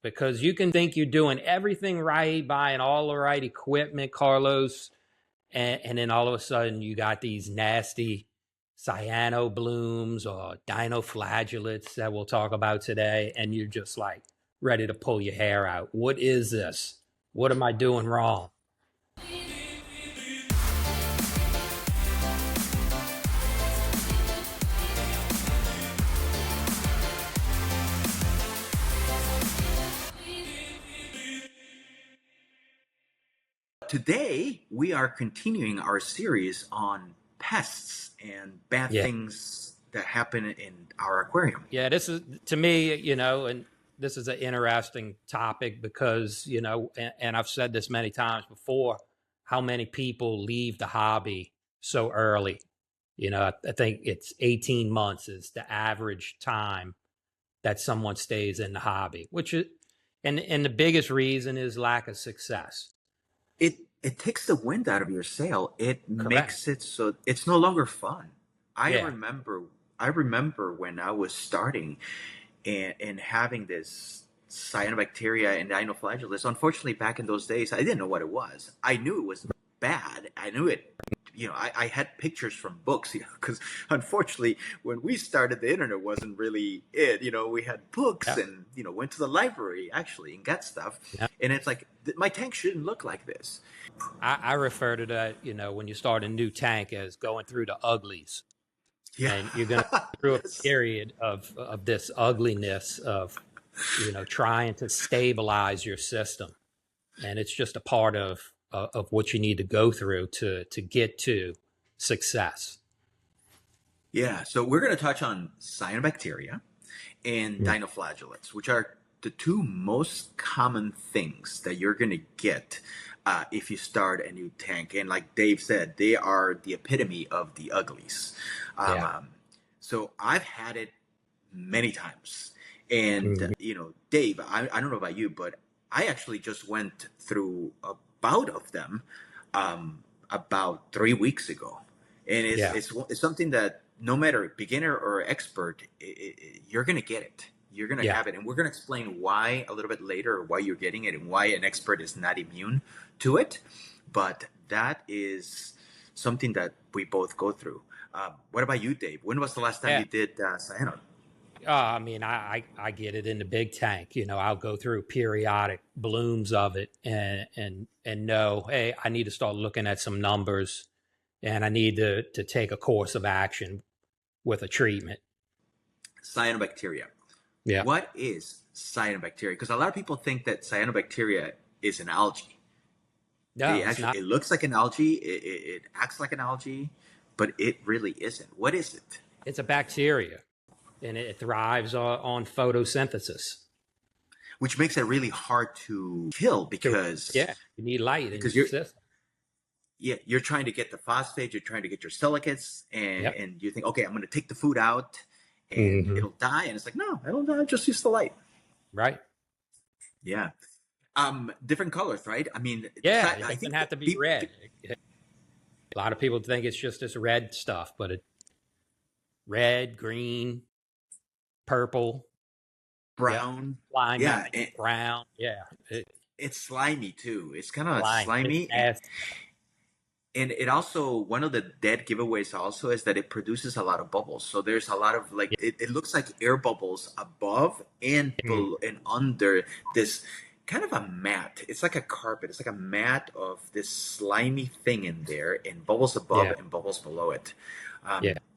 because you can think you're doing everything right, buying all the right equipment, Carlos, and then all of a sudden you got these nasty cyano blooms or dinoflagellates that we'll talk about today, and you're just like ready to pull your hair out. What is this? What am I doing wrong? Today, we are continuing our series on pests and bad things that happen in our aquarium. Yeah, this is, to me, and this is an interesting topic because, and I've said this many times before, how many people leave the hobby so early. I think it's 18 months is the average time that someone stays in the hobby, which is, and the biggest reason is lack of success. It takes the wind out of your sail. It makes it so it's no longer fun. I remember when I was starting and having this cyanobacteria and dinoflagellates. Unfortunately, back in those days, I didn't know what it was. I knew it was bad. I knew it. I had pictures from books, because unfortunately, when we started, the internet wasn't really it. We had books and, went to the library actually and got stuff. Yeah. And it's like, my tank shouldn't look like this. I refer to that, when you start a new tank as going through the uglies. Yeah. And you're going to go through a period of this ugliness of, trying to stabilize your system. And it's just a part of what you need to go through to get to success. Yeah, so we're going to touch on cyanobacteria and dinoflagellates, which are the two most common things that you're going to get if you start a new tank. And like Dave said, they are the epitome of the uglies. So I've had it many times. And, Dave, I don't know about you, but I actually just went through a bout of them about 3 weeks ago, and it's something that no matter beginner or expert, you're gonna get it. You're gonna have it, and we're gonna explain why a little bit later, why you're getting it, and why an expert is not immune to it. But that is something that we both go through. What about you, Dave? When was the last time you did cyano? I get it in the big tank. I'll go through periodic blooms of it and know, hey, I need to start looking at some numbers, and I need to take a course of action with a treatment. Cyanobacteria. Yeah. What is cyanobacteria? Because a lot of people think that cyanobacteria is an algae. No, it looks like an algae. It acts like an algae, but it really isn't. What is it? It's a bacteria. And it thrives on photosynthesis, which makes it really hard to kill because you need light in your system. Yeah, you're trying to get the phosphate, you're trying to get your silicates, and you think, okay, I'm going to take the food out, and it'll die, and it's like, no, it'll die. Just use the light. Right. Yeah. Different colors, right? I mean, it doesn't have to be red. A lot of people think it's just this red stuff, but it red, green, purple, brown, slimy, brown. It's slimy too. It's kind of slimy. And it also, one of the dead giveaways also is that it produces a lot of bubbles. So there's a lot of it looks like air bubbles above and below and under this kind of a mat. It's like a carpet. It's like a mat of this slimy thing in there, and bubbles above and bubbles below it.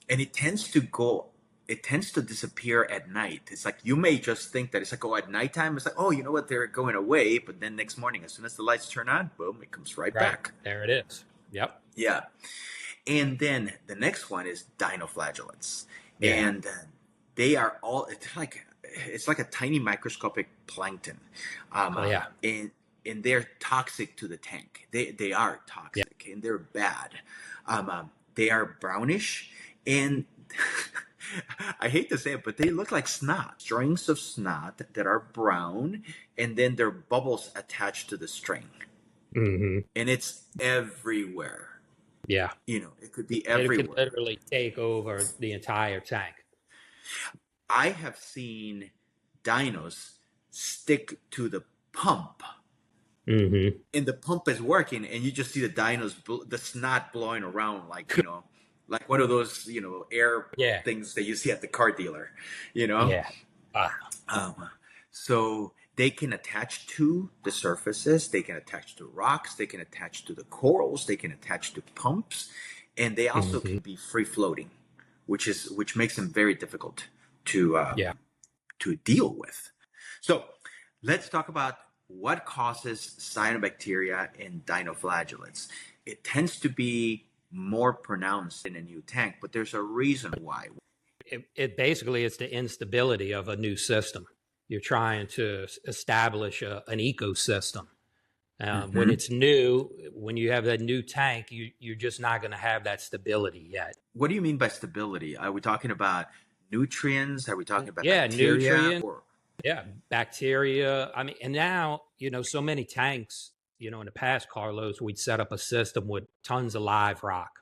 And it tends to disappear at night. It's like, you may just think that it's like, at nighttime, it's like, oh, you know what, they're going away. But then next morning, as soon as the lights turn on, boom, it comes right back. There it is. Yep. Yeah. And then the next one is dinoflagellates. Yeah. And they are all, it's like a tiny microscopic plankton. And they're toxic to the tank. They are toxic and they're bad. They are brownish, and I hate to say it, but they look like snot, strings of snot that are brown, and then there are bubbles attached to the string. And it's everywhere. Yeah. It could be everywhere. It could literally take over the entire tank. I have seen dinos stick to the pump. Mm-hmm. And the pump is working, and you just see the dinos, the snot blowing around, like, like one of those, air Yeah. things that you see at the car dealer, you know? Yeah. Ah. So they can attach to the surfaces, they can attach to rocks, they can attach to the corals, they can attach to pumps, and they also Mm-hmm. can be free floating, which makes them very difficult to Yeah. to deal with. So let's talk about what causes cyanobacteria in dinoflagellates. It tends to be more pronounced in a new tank, but there's a reason why. It basically it's the instability of a new system. You're trying to establish an ecosystem. When it's new, when you have that new tank, you're just not going to have that stability yet. What do you mean by stability? Are we talking about nutrients? Are we talking about Yeah, bacteria? nutrients. Yeah, bacteria. I mean, and now, so many tanks, in the past, Carlos, we'd set up a system with tons of live rock.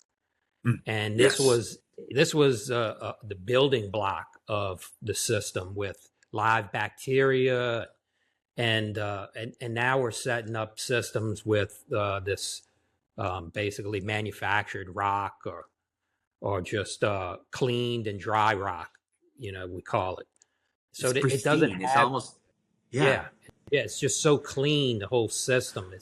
And this Yes. was the building block of the system with live bacteria. And now we're setting up systems with this basically manufactured rock or just cleaned and dry rock, we call it. So It's it doesn't pristine. It's have, almost, yeah. yeah, it's just so clean. The whole system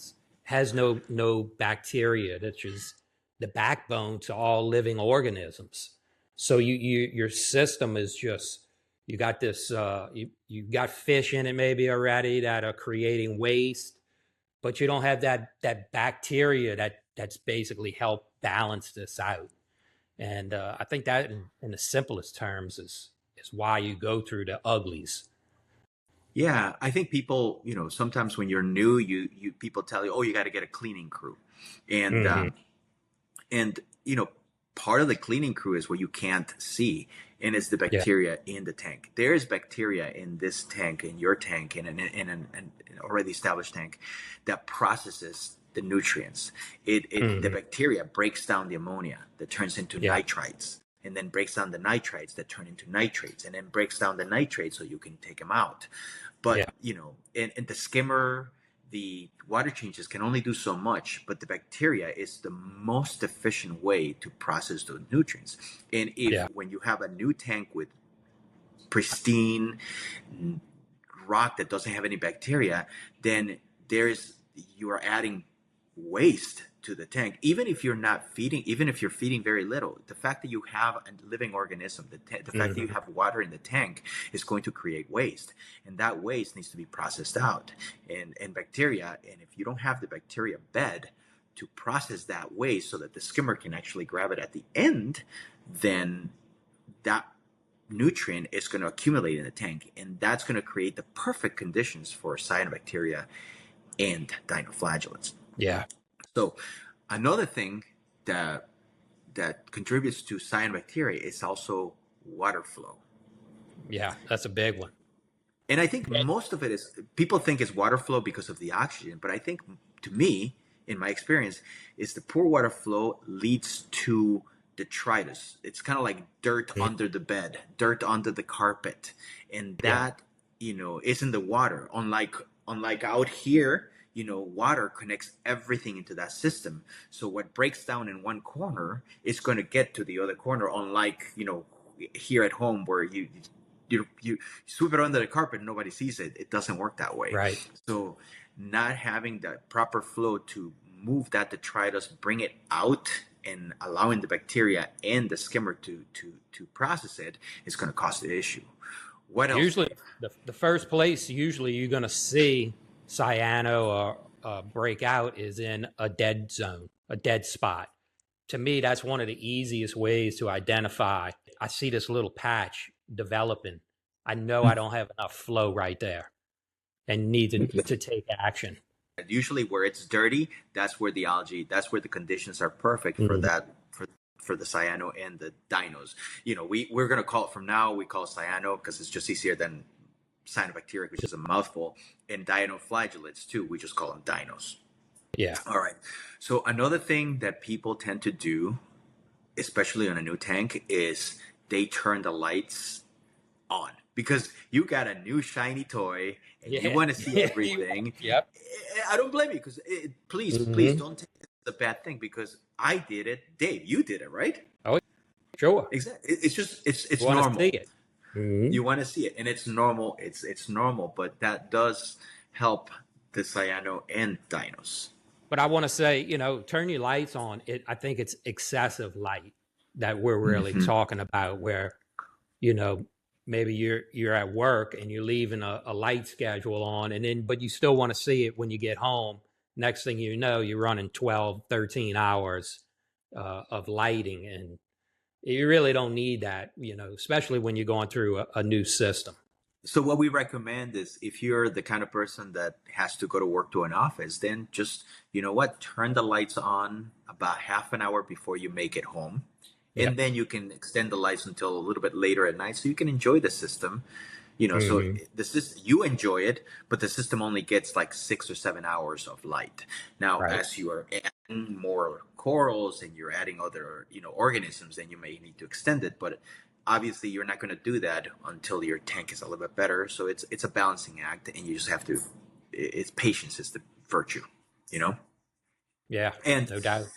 has no bacteria. That's just the backbone to all living organisms. So your system is just, you got this, you got fish in it maybe already that are creating waste, but you don't have that bacteria that's basically helped balance this out. And I think that in the simplest terms is why you go through the uglies. Yeah, I think people, sometimes when you're new, you people tell you, oh, you got to get a cleaning crew, and Mm-hmm. and part of the cleaning crew is what you can't see, and it's the Yeah. bacteria in the tank. There is bacteria in this tank, in your tank, in an already established tank, that processes the nutrients. The bacteria breaks down the ammonia that turns into Yeah. nitrites, and then breaks down the nitrites that turn into nitrates, and then breaks down the nitrates so you can take them out. But and the skimmer, the water changes can only do so much, but the bacteria is the most efficient way to process those nutrients. And when you have a new tank with pristine rock that doesn't have any bacteria, then you are adding waste to the tank. Even if you're not feeding, even if you're feeding very little, the fact that you have a living organism, the fact that you have water in the tank is going to create waste, and that waste needs to be processed out. And bacteria, and if you don't have the bacteria bed to process that waste so that the skimmer can actually grab it at the end, then that nutrient is going to accumulate in the tank, and that's going to create the perfect conditions for cyanobacteria and dinoflagellates. Yeah. So another thing that contributes to cyanobacteria is also water flow. Yeah, that's a big one. And I think most of it is, people think it's water flow because of the oxygen, but I think, to me, in my experience, is the poor water flow leads to detritus. It's kind of like dirt under the bed, dirt under the carpet, and that isn't the water. Unlike out here, water connects everything into that system. So what breaks down in one corner is going to get to the other corner. Unlike here at home, where you sweep it under the carpet and nobody sees it. It doesn't work that way. Right. So not having that proper flow to move that detritus, bring it out, and allowing the bacteria and the skimmer to process it is going to cause the issue. What else? Usually, the first place usually you're going to see cyano or break out is in a dead zone, a dead spot. To me, that's one of the easiest ways to identify. I see this little patch developing. I know I don't have enough flow right there and need to take action. Usually where it's dirty, that's where the conditions are perfect for that, for the cyano and the dinos. We're going to call it, from now, we call it cyano because it's just easier than cyanobacteria, which is a mouthful, and dinoflagellates too. We just call them dinos. Yeah. All right. So another thing that people tend to do, especially on a new tank, is they turn the lights on, because you got a new shiny toy and you want to see everything, Yep. I don't blame you, because please, please don't take it as a bad thing, because I did it. Dave, you did it, right? Oh, sure. Exactly. It's just it's You want normal. to see it. You want to see it, and it's normal. It's normal, but that does help the cyano and dinos. But I want to say, turn your lights on. I think it's excessive light that we're really talking about, where, maybe you're at work and you're leaving a light schedule on, but you still want to see it when you get home. Next thing you know, you're running 12, 13 hours of lighting, and you really don't need that, especially when you're going through a new system. So what we recommend is, if you're the kind of person that has to go to work to an office, then just, turn the lights on about half an hour before you make it home. Yep. And then you can extend the lights until a little bit later at night, so you can enjoy the system. So you enjoy it, but the system only gets like 6 or 7 hours of light. Now, as you are adding more corals and you're adding other, organisms, then you may need to extend it. But obviously, you're not going to do that until your tank is a little bit better. So it's a balancing act, and you just have to. It's patience is the virtue, Yeah, and no doubt.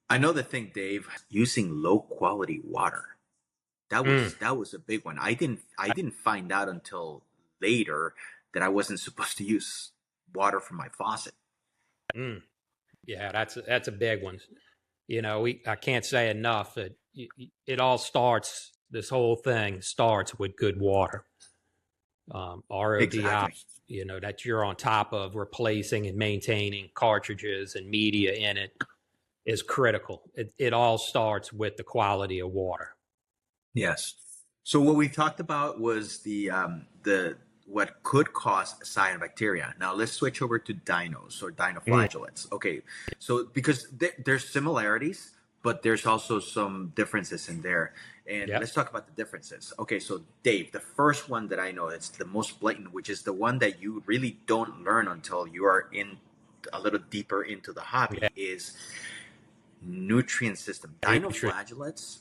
Another thing, Dave, using low quality water. That was a big one. I didn't find out until later that I wasn't supposed to use water from my faucet. Yeah, that's a big one. I can't say enough that it all starts. This whole thing starts with good water. RODI, Exactly. That you're on top of replacing and maintaining cartridges and media in it is critical. It all starts with the quality of water. Yes. So what we talked about was the what could cause cyanobacteria. Now let's switch over to dinos or dinoflagellates. Okay. So because there's similarities, but there's also some differences in there. And let's talk about the differences. Okay, so Dave, the first one that I know that's the most blatant, which is the one that you really don't learn until you are in a little deeper into the hobby, is nutrient system. Dinoflagellates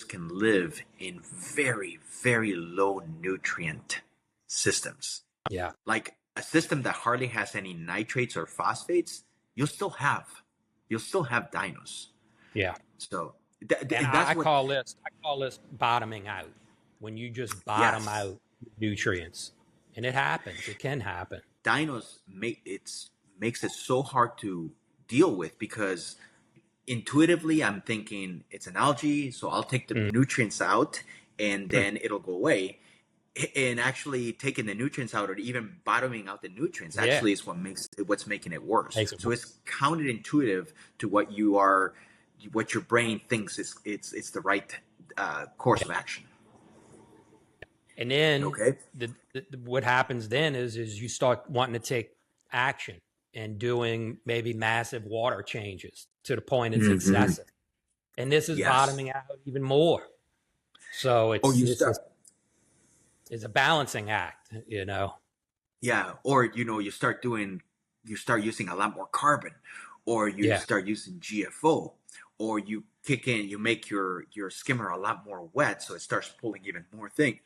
can live in very, very low nutrient systems. Yeah. Like a system that hardly has any nitrates or phosphates, you'll still have dinos. Yeah. So I call this bottoming out, when you just bottom out nutrients, and it happens. It can happen. Dinos makes it so hard to deal with, because intuitively I'm thinking it's an algae, so I'll take the nutrients out and then it'll go away. And actually taking the nutrients out, or even bottoming out the nutrients, actually is what's making it worse. So it's counterintuitive to what your brain thinks it's the right course of action. And then what happens then is you start wanting to take action and doing maybe massive water changes to the point it's excessive. And this is bottoming out even more. So it's a balancing act, Yeah, or you start using a lot more carbon, or you start using GFO, or you make your skimmer a lot more wet, so it starts pulling even more thing.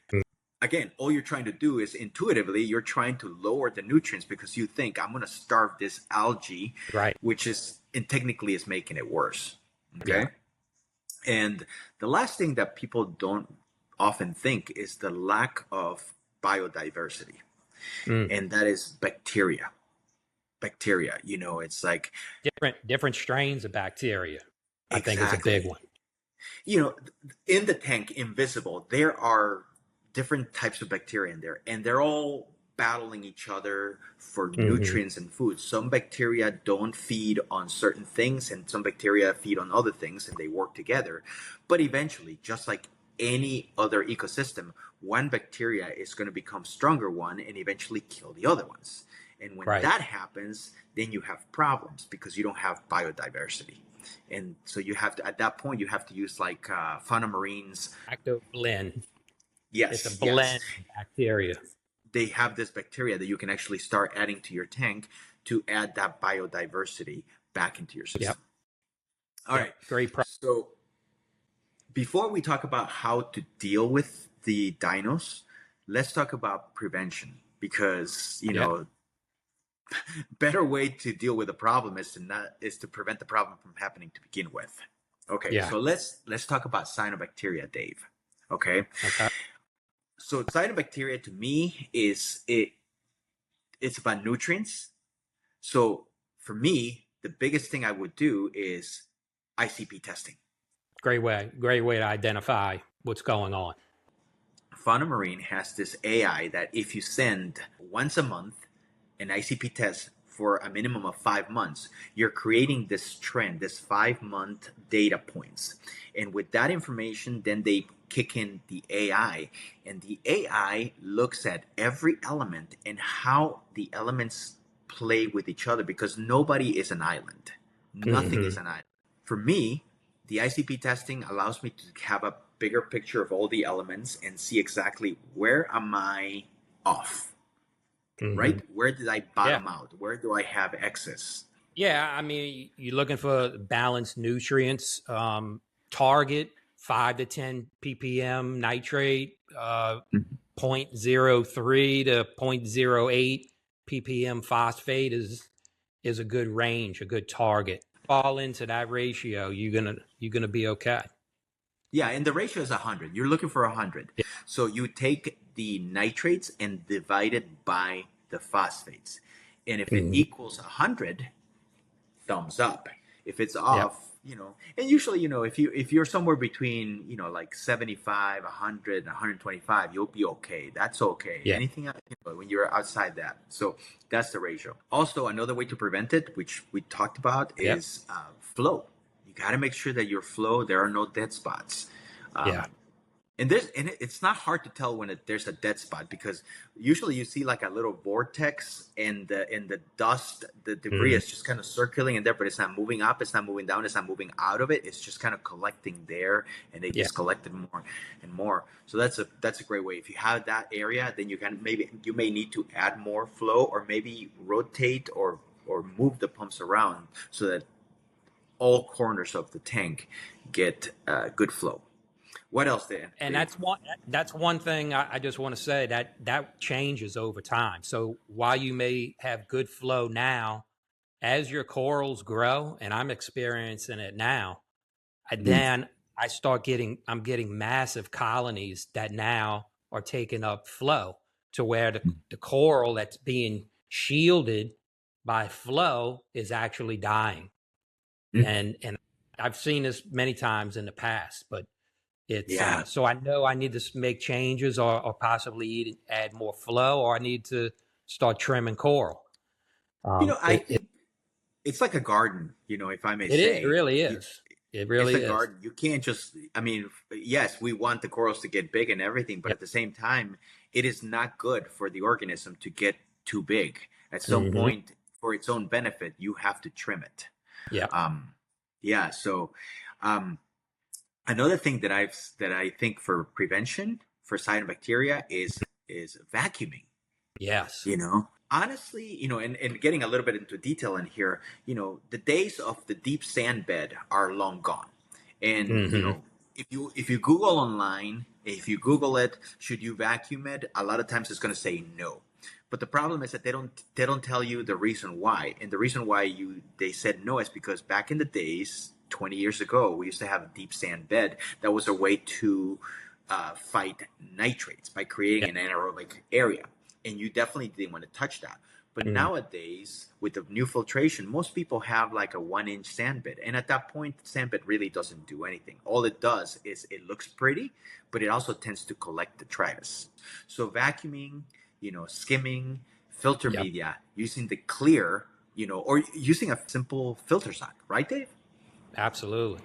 Again, all you're trying to do is intuitively you're trying to lower the nutrients, because you think, I'm going to starve this algae, which is, and technically is making it worse. Okay. And the last thing that people don't often think is the lack of biodiversity. And that is bacteria. It's like different strains of bacteria. I think is a big one. In the tank, invisible, there are different types of bacteria in there, and they're all battling each other for nutrients and food. Some bacteria don't feed on certain things, and some bacteria feed on other things, and they work together. But eventually, just like any other ecosystem, one bacteria is going to become stronger one and eventually kill the other ones. And when that happens, then you have problems, because you don't have biodiversity. And so you have to, at that point, you have to use like Fauna Marine's active blend. Yes, it's a blend of bacteria. They have this bacteria that you can actually start adding to your tank to add that biodiversity back into your system. All right. Great. So before we talk about how to deal with the dinos, let's talk about prevention, because, you Yeah. know, better way to deal with the problem is to prevent the problem from happening to begin with. Okay, Yeah. so let's talk about cyanobacteria, Dave. Okay, Okay. so cyanobacteria to me it's about nutrients. So for me, the biggest thing I would do is ICP testing. Great way to identify what's going on. Fauna Marine has this AI that if you send once a month an ICP test for a minimum of 5 months, you're creating this trend, this 5 month data points. And with that information, then they kick in the AI, and the AI looks at every element and how the elements play with each other, because nobody is an island. Nothing is an island. For me, the ICP testing allows me to have a bigger picture of all the elements and see exactly where am I off, right? Where did I Yeah. bottom out? Where do I have excess? Yeah. I mean, you're looking for balanced nutrients. Target 5 to 10 ppm nitrate, 0.03 to 0.08 ppm phosphate is a good range, a good target. Fall into that ratio, you're gonna be okay. Yeah, and the ratio is 100. You're looking for 100. Yeah. So you take the nitrates and divide it by the phosphates. And if it equals 100, thumbs up. If it's off, you know, and usually, you know, if you're somewhere between, you know, like 75, 100, 125, you'll be okay. That's okay. Yeah. Anything else, you know, when you're outside that. So that's the ratio. Also, another way to prevent it, which we talked about, is flow. You got to make sure that your flow, there are no dead spots. Yeah. And it's not hard to tell when there's a dead spot, because usually you see like a little vortex, and the dust, the debris is just kind of circling in there, but it's not moving up, it's not moving down, it's not moving out of it. It's just kind of collecting there, and they just collected more and more. So that's a great way. If you have that area, then you may need to add more flow, or maybe rotate or move the pumps around so that all corners of the tank get good flow. What else, Dan? And that's one thing I just want to say, that changes over time. So while you may have good flow now, as your corals grow, and I'm experiencing it now, then I'm getting massive colonies that now are taking up flow, to where the coral that's being shielded by flow is actually dying. And I've seen this many times in the past, but it's so I know I need to make changes, or possibly add more flow, or I need to start trimming coral. You know, I think it's like a garden, you know, if I may say. It really is. It really It's a is. garden. You can't just, I mean, yes, we want the corals to get big and everything, but at the same time, it is not good for the organism to get too big. At some point, for its own benefit, you have to trim it. Yeah. So, another thing that I think for prevention for cyanobacteria is vacuuming. Yes. You know, honestly, you know, and getting a little bit into detail in here, you know, the days of the deep sand bed are long gone. And you know, if you Google online, if you Google it, should you vacuum it? A lot of times it's going to say no. But the problem is that they don't tell you the reason why. And the reason why they said no is because back in the days, 20 years ago, we used to have a deep sand bed. That was a way to fight nitrates by creating an anaerobic area. And you definitely didn't want to touch that. But nowadays, with the new filtration, most people have like a 1-inch sand bed. And at that point, the sand bed really doesn't do anything. All it does is it looks pretty, but it also tends to collect detritus. So vacuuming, you know, skimming, filter media, using the clear, you know, or using a simple filter sock, right, Dave? Absolutely.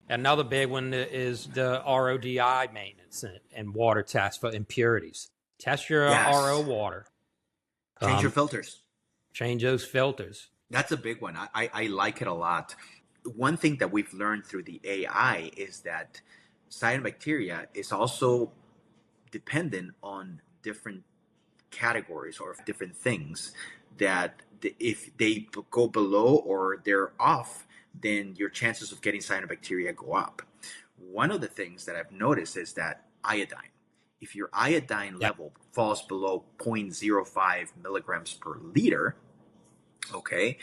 Another big one is the RODI maintenance and water test for impurities. Test your RO water. Change your filters. Change those filters. That's a big one. I like it a lot. One thing that we've learned through the AI is that cyanobacteria is also dependent on different categories or different things, that if they go below or they're off, then your chances of getting cyanobacteria go up. One of the things that I've noticed is that iodine. if your iodine level falls below 0.05 milligrams per liter, okay,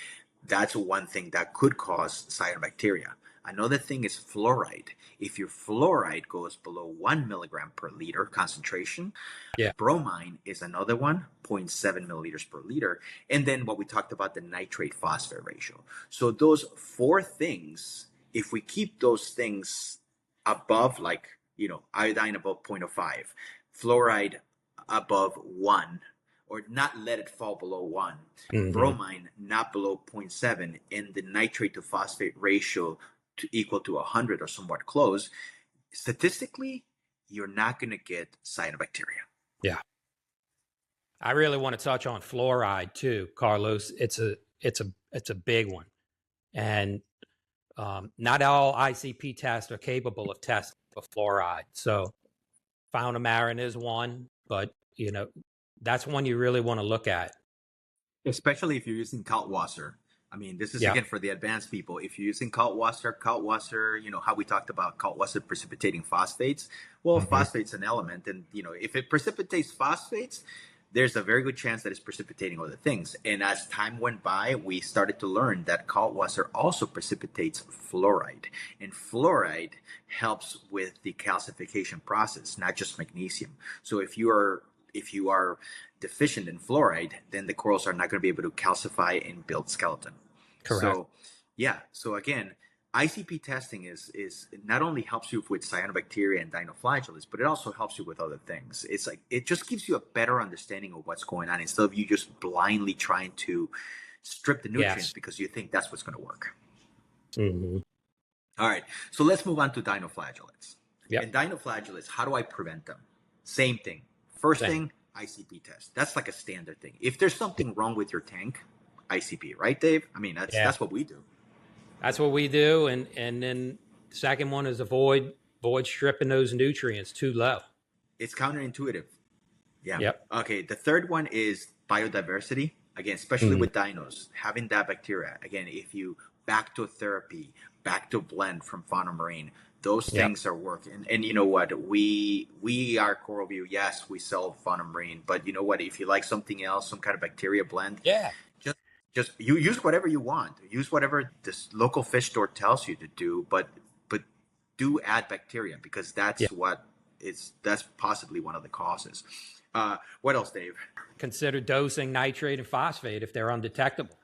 that's one thing that could cause cyanobacteria. Another thing is fluoride. If your fluoride goes below 1 milligram per liter concentration, bromine is another one, 0.7 milliliters per liter. And then what we talked about, the nitrate phosphate ratio. So those four things, if we keep those things above, like, iodine above 0.05, fluoride above 1, or not let it fall below 1, bromine not below 0.7, and the nitrate to phosphate ratio to equal to 100 or somewhat close, statistically, you're not going to get cyanobacteria. Yeah. I really want to touch on fluoride too, Carlos. It's a big one. And not all ICP tests are capable of testing for fluoride. So Faunamarin is one, but that's one you really want to look at. Especially if you're using Kaltwasser. I mean, this is again for the advanced people. If you're using Kaltwasser, how we talked about Kaltwasser precipitating phosphates. Well, phosphate's an element, and if it precipitates phosphates, there's a very good chance that it's precipitating other things. And as time went by, we started to learn that Kaltwasser also precipitates fluoride, and fluoride helps with the calcification process, not just magnesium. So if you are deficient in fluoride, then the corals are not going to be able to calcify and build skeleton. Correct. So again, ICP testing is not only helps you with cyanobacteria and dinoflagellates, but it also helps you with other things. It's like it just gives you a better understanding of what's going on instead of you just blindly trying to strip the nutrients because you think that's what's going to work. All right, so let's move on to dinoflagellates. And dinoflagellates, how do I prevent them? Same thing. First thing, ICP test. That's like a standard thing. If there's something wrong with your tank, ICP, right, Dave? I mean, that's what we do. That's what we do. And then the second one is avoid stripping those nutrients too low. It's counterintuitive. Yeah. Yep. Okay. The third one is biodiversity. Again, especially with dinos, having that bacteria. Again, if you bactotherapy, bactoblend from fauna marine, those things are working. And you know what? We are CoralVue. Yes, we sell fauna marine, but you know what? If you like something else, some kind of bacteria blend, just you use whatever you want. Use whatever this local fish store tells you to do, but do add bacteria because that's that's possibly one of the causes. What else, Dave? Consider dosing nitrate and phosphate if they're undetectable.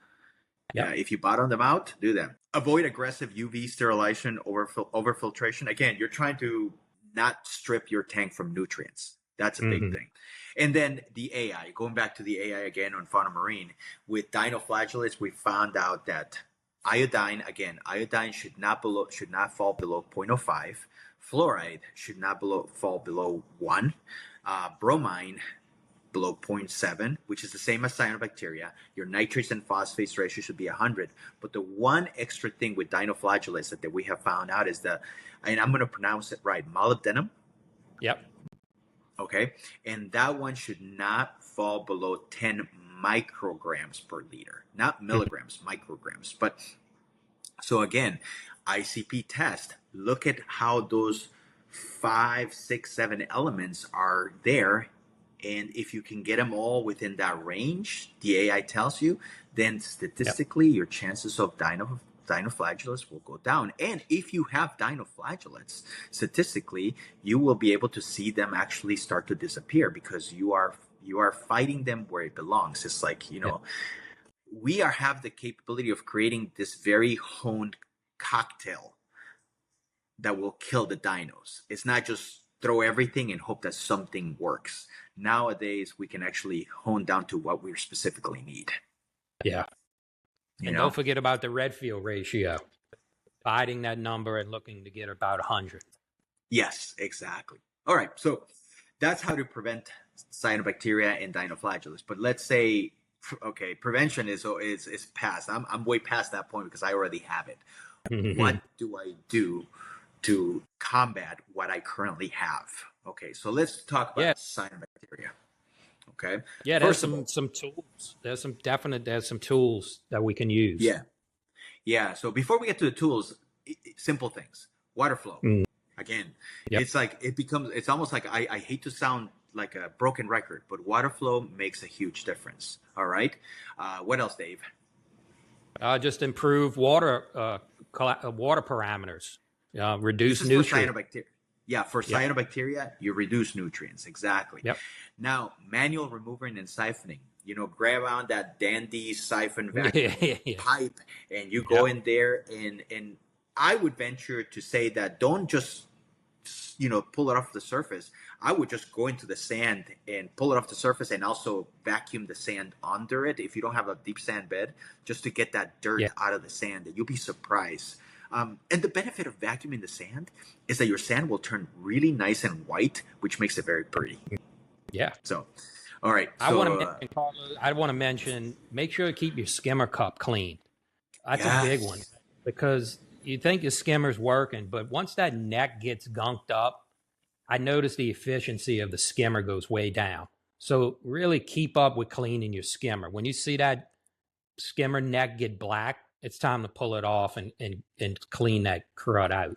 Yeah, if you bottom them out, do that. Avoid aggressive UV sterilization, overfiltration. Again, you're trying to not strip your tank from nutrients. That's a big thing. And then the AI, going back to the AI again on fauna marine, with dinoflagellates, we found out that iodine should not fall below 0.05. Fluoride should not fall below 1. Bromine below 0.7, which is the same as cyanobacteria. Your nitrates and phosphates ratio should be 100. But the one extra thing with dinoflagellates that we have found out is and I'm going to pronounce it right, molybdenum. Yep. Okay. And that one should not fall below 10 micrograms per liter, not milligrams, micrograms. But so again, ICP test, look at how those 5, 6, 7 elements are there. And if you can get them all within that range, the AI tells you, then statistically your chances of dinoflagellates will go down. And if you have dinoflagellates, statistically, you will be able to see them actually start to disappear because you are fighting them where it belongs. It's like, we have the capability of creating this very honed cocktail that will kill the dinos. It's not just throw everything and hope that something works. Nowadays, we can actually hone down to what we specifically need. Yeah. And don't forget about the Redfield ratio. Fighting that number and looking to get about 100. Yes, exactly. All right. So that's how to prevent cyanobacteria and dinoflagellates. But let's say, okay, prevention is past. I'm way past that point because I already have it. What do I do to combat what I currently have? Okay, so let's talk about cyanobacteria. Okay. Yeah, there's some tools. There's some tools that we can use. Yeah. Yeah. So before we get to the tools, simple things. Water flow. again, Yep. it's almost like I hate to sound like a broken record, but water flow makes a huge difference. All right. What else, Dave? Just improve water water parameters, This reduce is for nutrients. cyanobacteria. Yeah, for Yep. cyanobacteria, you reduce nutrients. Exactly. Yep. Now, manual removing and siphoning. Grab on that dandy siphon vacuum Yeah. pipe, and you go in there, and I would venture to say that don't just pull it off the surface. I would just go into the sand and pull it off the surface, and also vacuum the sand under it if you don't have a deep sand bed, just to get that dirt out of the sand. And you'll be surprised. And the benefit of vacuuming the sand is that your sand will turn really nice and white, which makes it very pretty. Yeah. So, all right. So, I want to mention, make sure to keep your skimmer cup clean. That's a big one, because you think your skimmer's working, but once that neck gets gunked up, I notice the efficiency of the skimmer goes way down. So really keep up with cleaning your skimmer. When you see that skimmer neck get black, it's time to pull it off and clean that crud out.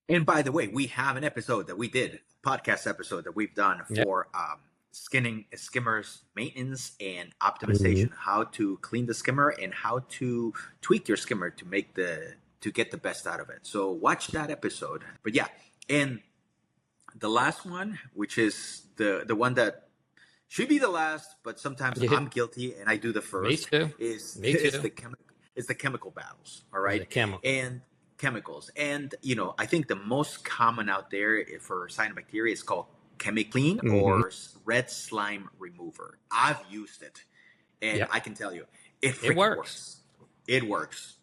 And by the way, we have an episode that we did, podcast episode that we've done for skimmers maintenance and optimization, how to clean the skimmer and how to tweak your skimmer to get the best out of it. So watch that episode. But yeah, and the last one, which is the one that should be the last, but sometimes I'm guilty and I do the first. Me too. Is the chemical battles. All right. And chemicals. And I think the most common out there for cyanobacteria is called ChemiClean or red slime remover. I've used it, and I can tell you, it works. It works.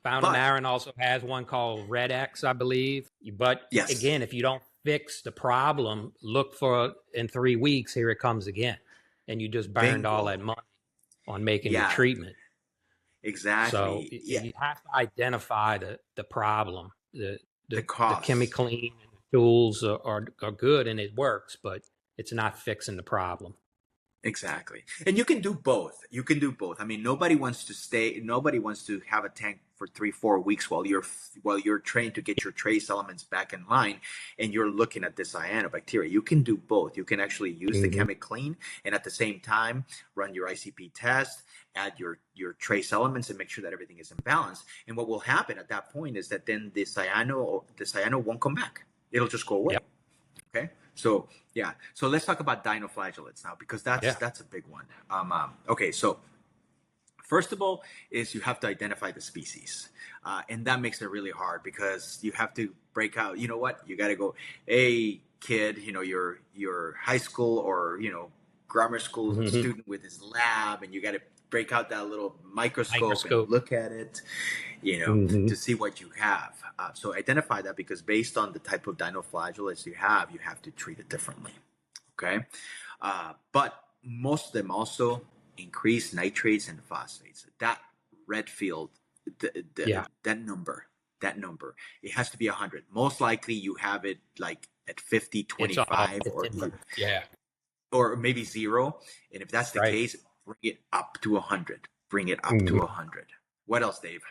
Marin also has one called Red X, I believe. But again, if you don't fix the problem, look for in 3 weeks, here it comes again. And you just burned all that money on making your treatment. Exactly. So you have to identify the problem. The ChemiClean and the tools are good and it works, but it's not fixing the problem. Exactly. And you can do both. I mean, nobody wants to have a tank for 3-4 weeks while you're trying to get your trace elements back in line and you're looking at the cyanobacteria. You can do both. You can actually use the ChemiClean and at the same time run your ICP test, add your trace elements and make sure that everything is in balance. And what will happen at that point is that then the cyano won't come back. It'll just go away. Yep. Okay. So so let's talk about dinoflagellates now, because that's a big one. Okay, so first of all is you have to identify the species, and that makes it really hard because you have to break out. You know what? You got to go, hey kid, your high school or grammar school student with his lab, and you got to break out that little microscope and look at it, to see what you have. So identify that, because based on the type of dinoflagellates you have to treat it differently. Okay. But most of them also increase nitrates and phosphates. That red field, that number, it has to be 100. Most likely you have it like at 50, 25 or maybe 0. And if that's the case, bring it up to 100. To 100. What else, Dave?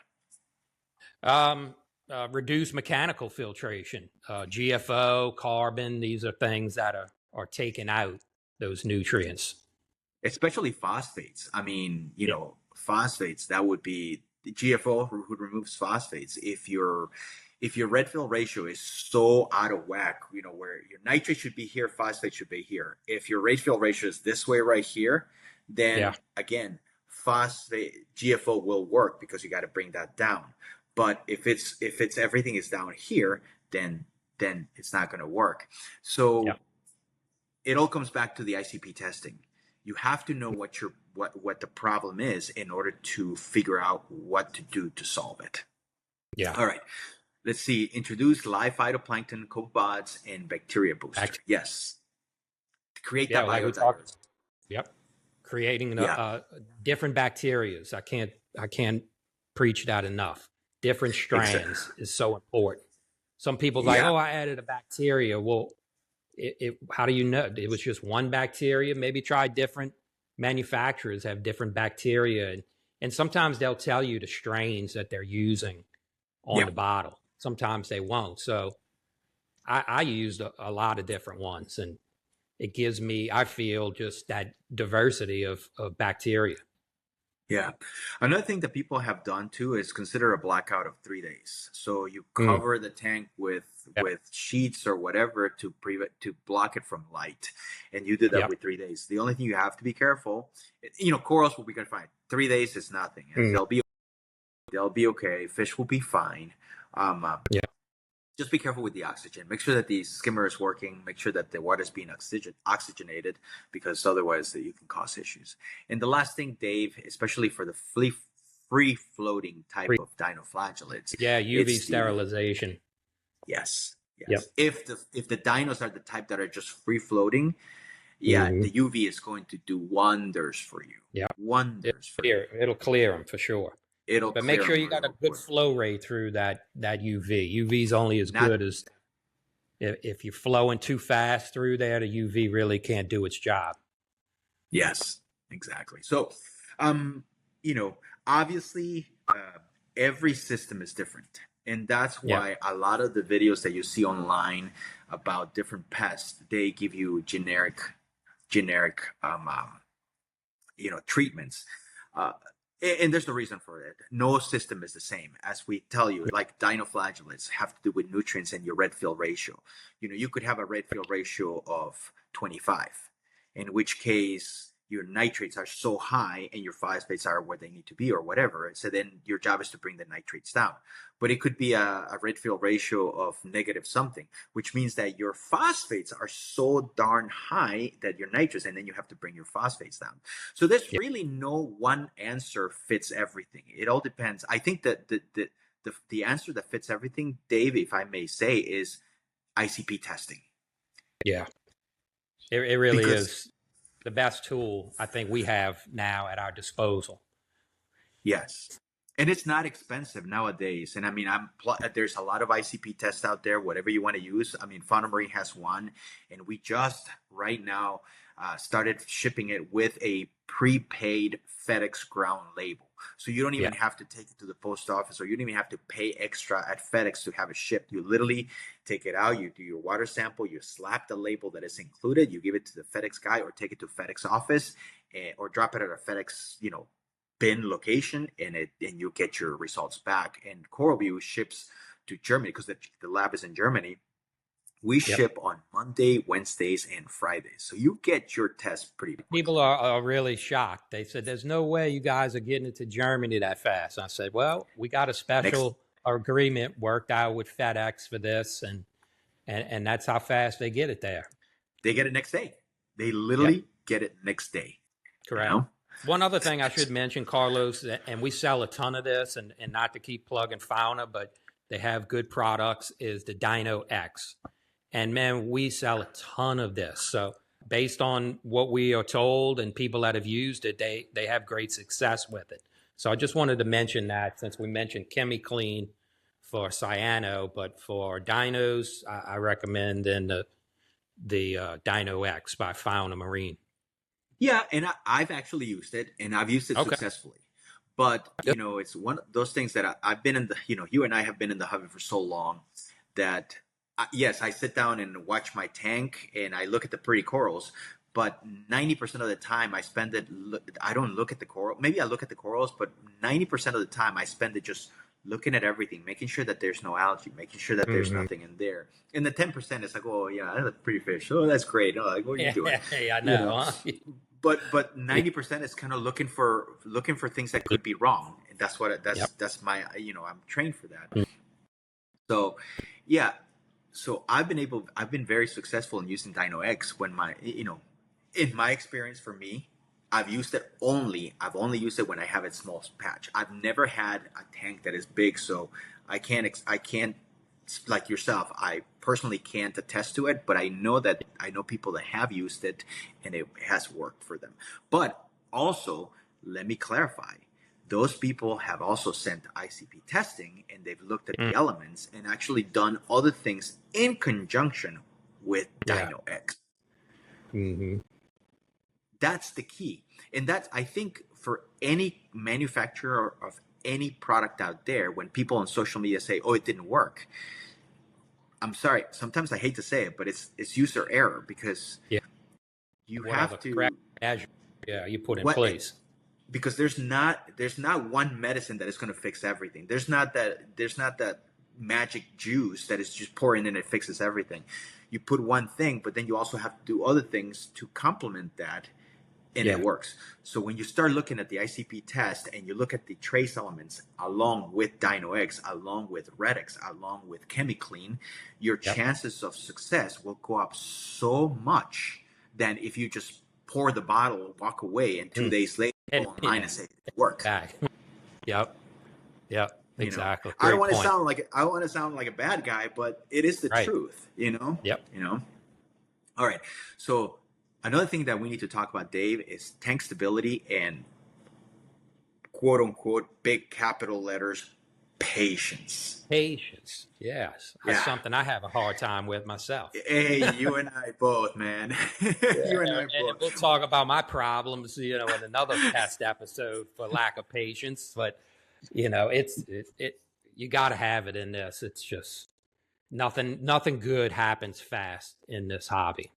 Reduce mechanical filtration. GFO, carbon, these are things that are taking out those nutrients. Especially phosphates. I mean, phosphates, that would be the GFO who removes phosphates. If your red fill ratio is so out of whack, where your nitrate should be here, phosphate should be here. If your red fill ratio is this way right here, then again, phosphate GFO will work because you got to bring that down. But if it's everything is down here, then it's not going to work. So it all comes back to the ICP testing. You have to know what the problem is in order to figure out what to do to solve it. Yeah. All right. Let's see. Introduce live phytoplankton, copepods, and bacteria booster. Yes. Create that biodiversity. Yep. Creating different bacterias. I can't preach that enough. Different strands is so important. Some people like, I added a bacteria. Well, how do you know? It was just one bacteria. Maybe try different manufacturers have different bacteria. And sometimes they'll tell you the strains that they're using on the bottle. Sometimes they won't. So I used a lot of different ones, and it gives me, I feel, just that diversity of bacteria. Yeah. Another thing that people have done too is consider a blackout of 3 days. So you Mm. cover the tank with Yep. sheets or whatever to block it from light, and you did that Yep. with 3 days. The only thing you have to be careful, corals will be fine. 3 days is nothing. Mm. They'll be okay. Fish will be fine. Yeah. Just be careful with the oxygen. Make sure that the skimmer is working. Make sure that the water is being oxygenated, because otherwise you can cause issues. And the last thing, Dave, especially for the free floating type of dinoflagellates, Yeah, UV it's sterilization. yes. Yep. If the dinos are the type that are just free floating, Mhm. the UV is going to do wonders for you. Yeah. Wonders for you. It'll clear them for sure. It'll But clear make sure them you got a real good quick. flow rate through that UV. UV is only as Not good as if you're flowing too fast through there. The UV really can't do its job. Yes, exactly. So, obviously, every system is different. And that's Yeah. why a lot of the videos that you see online about different pests, they give you generic, treatments. Uh, and there's no reason for it. No system is the same. As we tell you, like dinoflagellates have to do with nutrients and your red fill ratio. You could have a red fill ratio of 25, in which case your nitrates are so high and your phosphates are where they need to be or whatever. So then your job is to bring the nitrates down. But it could be a red fill ratio of negative something, which means that your phosphates are so darn high that your nitrates, and then you have to bring your phosphates down. So there's really no one answer fits everything. It all depends. I think that the answer that fits everything, Dave, if I may say, is ICP testing. Yeah. It really Because is the best tool I think we have now at our disposal. yes. And it's not expensive nowadays. And I mean, there's a lot of ICP tests out there, whatever you want to use. I mean, Fauna Marine has one, and we just right now started shipping it with a prepaid FedEx ground label. So you don't even have to take it to the post office, or you don't even have to pay extra at FedEx to have it shipped. You literally take it out, you do your water sample, you slap the label that is included, you give it to the FedEx guy, or take it to FedEx office, or drop it at a FedEx, bin location, and you get your results back. And CoralVue ships to Germany because the lab is in Germany. We ship on Monday, Wednesdays, and Fridays, so you get your test pretty quickly. People are really shocked. They said, "There's no way you guys are getting it to Germany that fast." I said, "Well, we got a special agreement worked out with FedEx for this, and that's how fast they get it there." They get it next day. They literally get it next day. Correct. One other thing I should mention, Carlos, and we sell a ton of this, and not to keep plugging Fauna, but they have good products, is the Dino X. And man, we sell a ton of this. So based on what we are told and people that have used it, they have great success with it. So I just wanted to mention that, since we mentioned ChemiClean for cyano, but for dinos, I recommend the Dino X by Fauna Marine. Yeah, and I've actually used it, and I've used it successfully. But it's one of those things that I've been in the. You and I have been in the hobby for so long that yes, I sit down and watch my tank and I look at the pretty corals. But 90% of the time I spend it. I don't look at the coral. Maybe I look at the corals, but 90% of the time I spend it just looking at everything, making sure that there's no algae, making sure that there's nothing in there. And the 10% is like, oh yeah, that's a pretty fish. Oh, that's great. Oh, like, what are you doing? Yeah, I know. Huh? But 90% is kind of looking for things that could be wrong. And that's that's my I'm trained for that. So yeah. So I've been very successful in using Dino X when in my experience, for me, I've only used it when I have a small patch. I've never had a tank that is big, so I can't like yourself. I personally can't attest to it, but I know people that have used it and it has worked for them. But also, let me clarify. Those people have also sent ICP testing, and they've looked at the elements and actually done other things in conjunction with Dino X. Mm-hmm. That's the key. And that's, I think, for any manufacturer of any product out there, when people on social media say, oh, it didn't work, I'm sorry, sometimes I hate to say it, but it's user error, because Yeah. you What are have the to correct measures? Yeah, you put in what place. because there's not one medicine that is going to fix everything. There's not that magic juice that is just pouring in and it fixes everything. You put one thing, but then you also have to do other things to complement that, and it Yeah. works. So when you start looking at the ICP test and you look at the trace elements along with DinoX, along with Redix, along with ChemiClean, your Yep. chances of success will go up so much than if you just pour the bottle, walk away, and 2 days later And go online and say it work. back. Yep. Yep. You know, Exactly. I don't Great want to point. sound like a bad guy, but it is the Right. truth. Yep. All right. So another thing that we need to talk about, Dave, is tank stability and quote unquote big capital letters patience. Patience. Yes. That's Yeah. something I have a hard time with myself. Hey, you and I both, man. You and I And both. we'll talk about my problems, in another pest episode for lack of patience. But it you got to have it in this. It's just nothing good happens fast in this hobby.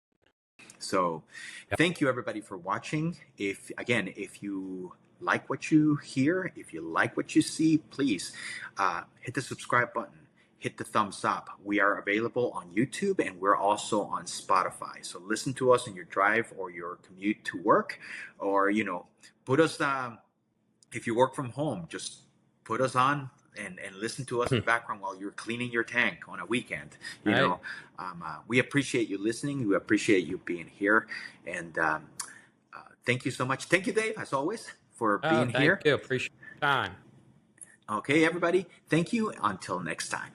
So Yep. thank you everybody for watching. If you like what you hear, if you like what you see, please hit the subscribe button, hit the thumbs up. We are available on YouTube, and we're also on Spotify. So listen to us in your drive or your commute to work, or put us if you work from home, just put us on and listen to us in the background while you're cleaning your tank on a weekend. Right. We appreciate you listening. We appreciate you being here. And thank you so much. Thank you, Dave, as always, for being Thank here. you. Appreciate your time. Okay, everybody. Thank you. Until next time.